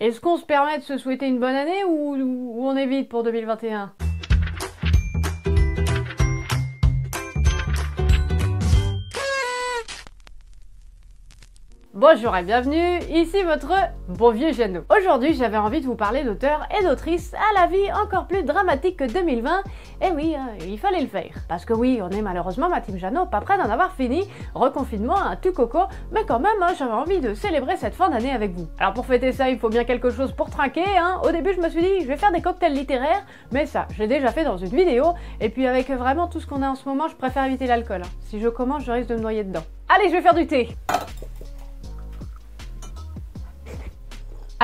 Est-ce qu'on se permet de se souhaiter une bonne année ou on évite pour 2021? Bonjour et bienvenue, ici votre bon vieux Jeannot. Aujourd'hui j'avais envie de vous parler d'auteurs et d'autrices à la vie encore plus dramatique que 2020. Et oui, il fallait le faire. Parce que oui, on est malheureusement, ma team Jeannot, pas près d'en avoir fini. Reconfinement, un tout coco, mais quand même, j'avais envie de célébrer cette fin d'année avec vous. Alors pour fêter ça, il faut bien quelque chose pour trinquer. Au début je me suis dit, je vais faire des cocktails littéraires, mais ça, je l'ai déjà fait dans une vidéo. Et puis avec vraiment tout ce qu'on a en ce moment, je préfère éviter l'alcool. Si je commence, je risque de me noyer dedans. Allez, je vais faire du thé.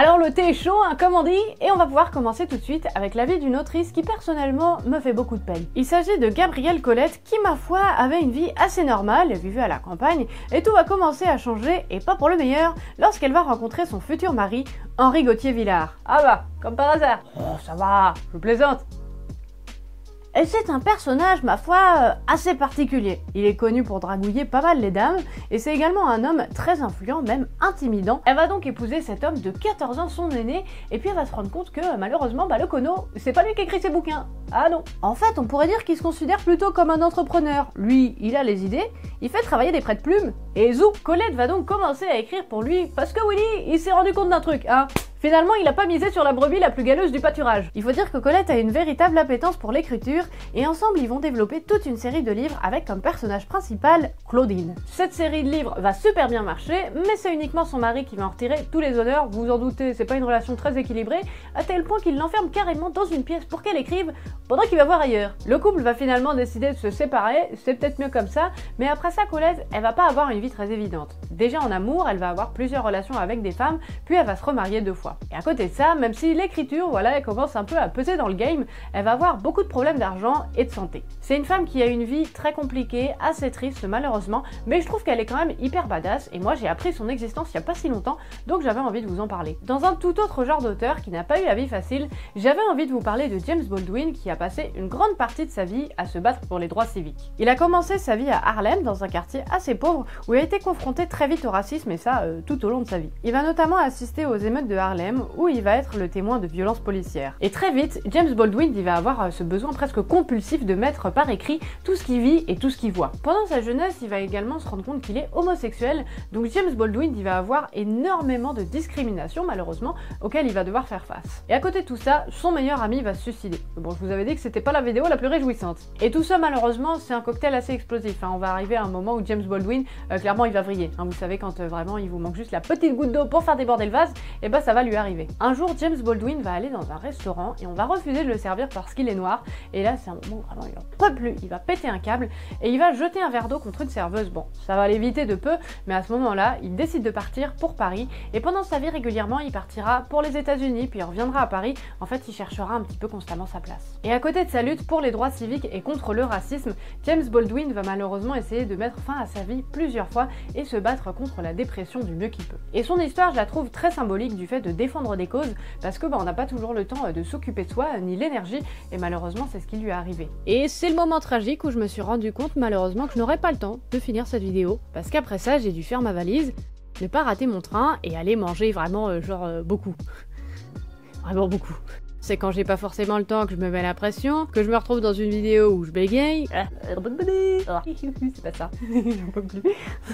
Alors le thé est chaud, comme on dit, et on va pouvoir commencer tout de suite avec la vie d'une autrice qui personnellement me fait beaucoup de peine. Il s'agit de Gabrielle Colette qui, ma foi, avait une vie assez normale, vivait à la campagne, et tout va commencer à changer, et pas pour le meilleur, lorsqu'elle va rencontrer son futur mari, Henri Gauthier-Villard. Ah bah, comme par hasard. Oh, ça va, je plaisante. Et c'est un personnage, ma foi, assez particulier. Il est connu pour dragouiller pas mal les dames, et c'est également un homme très influent, même intimidant. Elle va donc épouser cet homme de 14 ans, son aîné, et puis elle va se rendre compte que, malheureusement, le cono, c'est pas lui qui écrit ses bouquins. Ah non. En fait, on pourrait dire qu'il se considère plutôt comme un entrepreneur. Lui, il a les idées, il fait travailler des prête-plumes, et zou, Colette va donc commencer à écrire pour lui, parce que Willy, il s'est rendu compte d'un truc, Finalement, il a pas misé sur la brebis la plus galeuse du pâturage. Il faut dire que Colette a une véritable appétence pour l'écriture, et ensemble ils vont développer toute une série de livres avec comme personnage principal Claudine. Cette série de livres va super bien marcher, mais c'est uniquement son mari qui va en retirer tous les honneurs, vous vous en doutez, c'est pas une relation très équilibrée, à tel point qu'il l'enferme carrément dans une pièce pour qu'elle écrive, pendant qu'il va voir ailleurs. Le couple va finalement décider de se séparer, c'est peut-être mieux comme ça, mais après ça Colette, elle va pas avoir une vie très évidente. Déjà en amour, elle va avoir plusieurs relations avec des femmes, puis elle va se remarier 2 fois. Et à côté de ça, même si l'écriture, voilà, elle commence un peu à peser dans le game, elle va avoir beaucoup de problèmes d'argent et de santé. C'est une femme qui a une vie très compliquée, assez triste malheureusement, mais je trouve qu'elle est quand même hyper badass, et moi j'ai appris son existence il y a pas si longtemps, donc j'avais envie de vous en parler. Dans un tout autre genre d'auteur qui n'a pas eu la vie facile, j'avais envie de vous parler de James Baldwin qui a passé une grande partie de sa vie à se battre pour les droits civiques. Il a commencé sa vie à Harlem, dans un quartier assez pauvre, où il a été confronté très vite au racisme, et ça tout au long de sa vie. Il va notamment assister aux émeutes de Harlem, où il va être le témoin de violences policières. Et très vite, James Baldwin il va avoir ce besoin presque compulsif de mettre par écrit tout ce qu'il vit et tout ce qu'il voit. Pendant sa jeunesse, il va également se rendre compte qu'il est homosexuel, donc James Baldwin il va avoir énormément de discrimination malheureusement, auquel il va devoir faire face. Et à côté de tout ça, son meilleur ami va se suicider. Bon, je vous avais dit que c'était pas la vidéo la plus réjouissante. Et tout ça malheureusement, c'est un cocktail assez explosif. On va arriver à un moment où James Baldwin, clairement il va vriller. Vous savez quand vraiment il vous manque juste la petite goutte d'eau pour faire déborder le vase, et bah ça va lui arriver. Un jour, James Baldwin va aller dans un restaurant et on va refuser de le servir parce qu'il est noir. Et là, c'est un moment où vraiment il en peut plus. Il va péter un câble et il va jeter un verre d'eau contre une serveuse. Bon, ça va l'éviter de peu, mais à ce moment-là, il décide de partir pour Paris. Et pendant sa vie, régulièrement, il partira pour les États-Unis, puis il reviendra à Paris. En fait, il cherchera un petit peu constamment sa place. Et à côté de sa lutte pour les droits civiques et contre le racisme, James Baldwin va malheureusement essayer de mettre fin à sa vie plusieurs fois et se battre contre la dépression du mieux qu'il peut. Et son histoire, je la trouve très symbolique du fait de défendre des causes, parce que on n'a pas toujours le temps de s'occuper de soi, ni l'énergie, et malheureusement c'est ce qui lui est arrivé. Et c'est le moment tragique où je me suis rendu compte malheureusement que je n'aurais pas le temps de finir cette vidéo, parce qu'après ça j'ai dû faire ma valise, ne pas rater mon train, et aller manger vraiment beaucoup. Vraiment beaucoup. C'est quand j'ai pas forcément le temps que je me mets la pression, que je me retrouve dans une vidéo où je bégaye. C'est pas ça. J'en peux plus.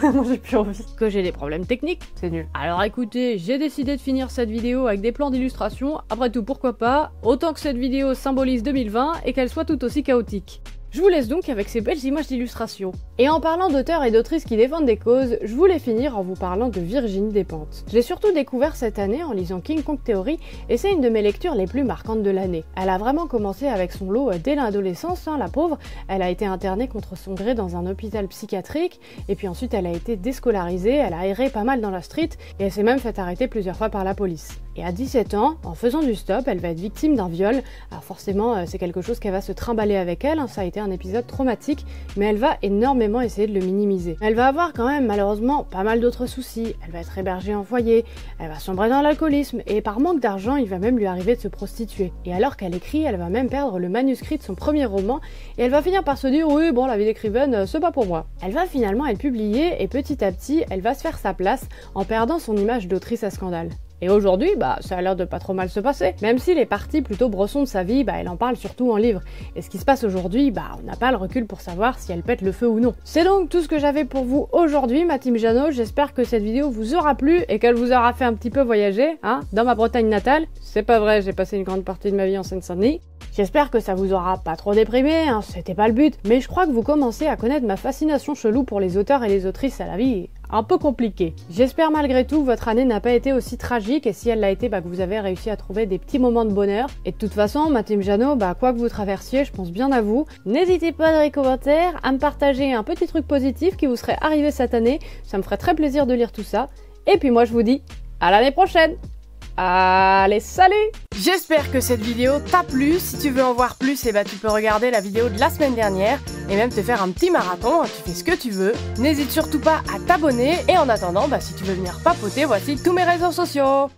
Moi j'ai plus envie. Que j'ai des problèmes techniques, c'est nul. Alors écoutez, j'ai décidé de finir cette vidéo avec des plans d'illustration. Après tout, pourquoi pas, autant que cette vidéo symbolise 2020 et qu'elle soit tout aussi chaotique. Je vous laisse donc avec ces belles images d'illustration. Et en parlant d'auteurs et d'autrices qui défendent des causes, je voulais finir en vous parlant de Virginie Despentes. Je l'ai surtout découvert cette année en lisant King Kong Theory, et c'est une de mes lectures les plus marquantes de l'année. Elle a vraiment commencé avec son lot dès l'adolescence, la pauvre. Elle a été internée contre son gré dans un hôpital psychiatrique, et puis ensuite elle a été déscolarisée, elle a erré pas mal dans la street, et elle s'est même fait arrêter plusieurs fois par la police. Et à 17 ans, en faisant du stop, elle va être victime d'un viol. Alors forcément, c'est quelque chose qu'elle va se trimballer avec elle, ça a été un épisode traumatique, mais elle va énormément essayer de le minimiser. Elle va avoir quand même malheureusement pas mal d'autres soucis, elle va être hébergée en foyer, elle va sombrer dans l'alcoolisme, et par manque d'argent, il va même lui arriver de se prostituer. Et alors qu'elle écrit, elle va même perdre le manuscrit de son premier roman, et elle va finir par se dire « oui, bon, la vie d'écrivaine, c'est pas pour moi ». Elle va finalement être publiée, et petit à petit, elle va se faire sa place en perdant son image d'autrice à scandale. Et aujourd'hui, ça a l'air de pas trop mal se passer. Même si les parties plutôt brossons de sa vie, elle en parle surtout en livre. Et ce qui se passe aujourd'hui, on n'a pas le recul pour savoir si elle pète le feu ou non. C'est donc tout ce que j'avais pour vous aujourd'hui, ma team Jeannot. J'espère que cette vidéo vous aura plu et qu'elle vous aura fait un petit peu voyager, dans ma Bretagne natale. C'est pas vrai, j'ai passé une grande partie de ma vie en Seine-Saint-Denis. J'espère que ça vous aura pas trop déprimé, c'était pas le but, mais je crois que vous commencez à connaître ma fascination chelou pour les auteurs et les autrices à la vie un peu compliquée. J'espère malgré tout que votre année n'a pas été aussi tragique, et si elle l'a été, que vous avez réussi à trouver des petits moments de bonheur. Et de toute façon, ma team Jeannot, quoi que vous traversiez, je pense bien à vous. N'hésitez pas dans les commentaires à me partager un petit truc positif qui vous serait arrivé cette année, ça me ferait très plaisir de lire tout ça. Et puis moi je vous dis à l'année prochaine. Allez, salut! J'espère que cette vidéo t'a plu. Si tu veux en voir plus, tu peux regarder la vidéo de la semaine dernière et même te faire un petit marathon, tu fais ce que tu veux. N'hésite surtout pas à t'abonner et en attendant, si tu veux venir papoter, voici tous mes réseaux sociaux.